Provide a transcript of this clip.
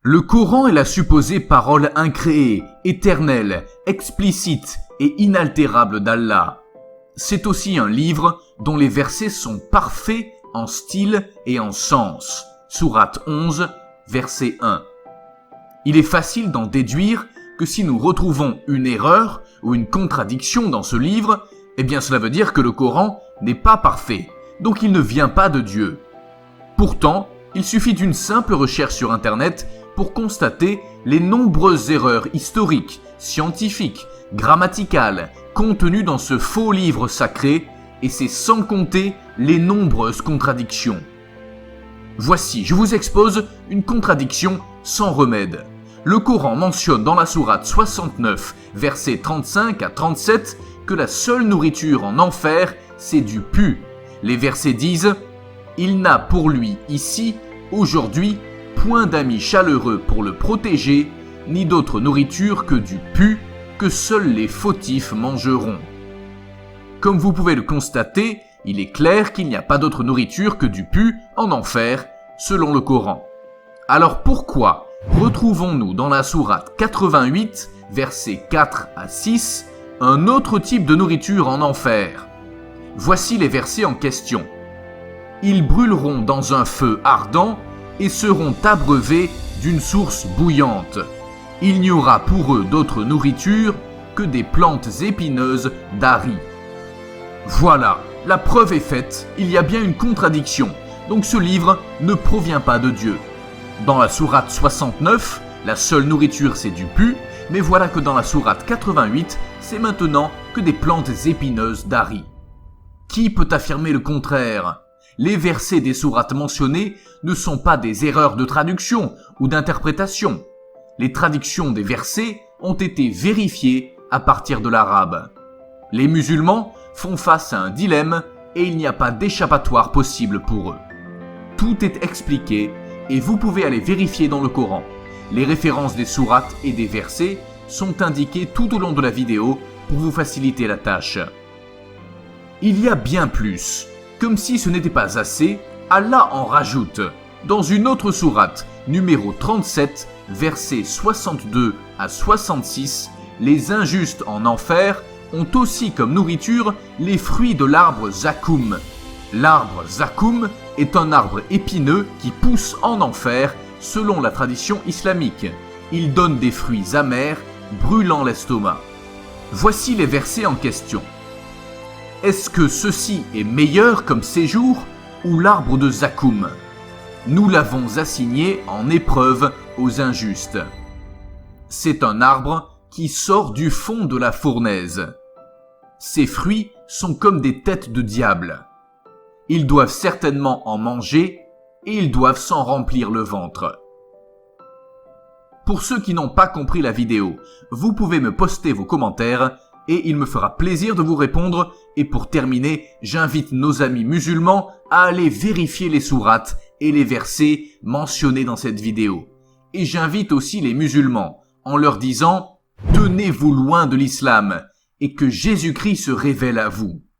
Le Coran est la supposée parole incréée, éternelle, explicite et inaltérable d'Allah. C'est aussi un livre dont les versets sont parfaits en style et en sens. Sourate 11, verset 1. Il est facile d'en déduire que si nous retrouvons une erreur ou une contradiction dans ce livre, eh bien cela veut dire que le Coran n'est pas parfait, donc il ne vient pas de Dieu. Pourtant, il suffit d'une simple recherche sur Internet pour constater les nombreuses erreurs historiques, scientifiques, grammaticales, contenues dans ce faux livre sacré, et c'est sans compter les nombreuses contradictions. Voici, je vous expose une contradiction sans remède. Le Coran mentionne dans la sourate 69, versets 35 à 37, que la seule nourriture en enfer, c'est du pu. Les versets disent « Il n'a pour lui ici, aujourd'hui, point d'amis chaleureux pour le protéger, ni d'autre nourriture que du pu, que seuls les fautifs mangeront. » Comme vous pouvez le constater, il est clair qu'il n'y a pas d'autre nourriture que du pu en enfer, selon le Coran. Alors pourquoi retrouvons-nous dans la sourate 88, versets 4 à 6, un autre type de nourriture en enfer? Voici les versets en question. Ils brûleront dans un feu ardent et seront abreuvés d'une source bouillante. Il n'y aura pour eux d'autre nourriture que des plantes épineuses d'Ari. Voilà, la preuve est faite, il y a bien une contradiction, donc ce livre ne provient pas de Dieu. Dans la sourate 69, la seule nourriture c'est du pu, mais voilà que dans la sourate 88, c'est maintenant que des plantes épineuses d'Ari. Qui peut affirmer le contraire ? Les versets des sourates mentionnées ne sont pas des erreurs de traduction ou d'interprétation. Les traductions des versets ont été vérifiées à partir de l'arabe. Les musulmans font face à un dilemme et il n'y a pas d'échappatoire possible pour eux. Tout est expliqué et vous pouvez aller vérifier dans le Coran. Les références des sourates et des versets sont indiquées tout au long de la vidéo pour vous faciliter la tâche. Il y a bien plus. Comme si ce n'était pas assez, Allah en rajoute. Dans une autre sourate, numéro 37, versets 62 à 66, les injustes en enfer ont aussi comme nourriture les fruits de l'arbre Zakoum. L'arbre Zakoum est un arbre épineux qui pousse en enfer selon la tradition islamique. Il donne des fruits amers, brûlant l'estomac. Voici les versets en question. Est-ce que ceci est meilleur comme séjour ou l'arbre de Zakoum ? Nous l'avons assigné en épreuve aux injustes. C'est un arbre qui sort du fond de la fournaise. Ses fruits sont comme des têtes de diable. Ils doivent certainement en manger et ils doivent s'en remplir le ventre. Pour ceux qui n'ont pas compris la vidéo, vous pouvez me poster vos commentaires et il me fera plaisir de vous répondre. Et pour terminer, j'invite nos amis musulmans à aller vérifier les sourates et les versets mentionnés dans cette vidéo. Et j'invite aussi les musulmans en leur disant « Tenez-vous loin de l'islam et que Jésus-Christ se révèle à vous ».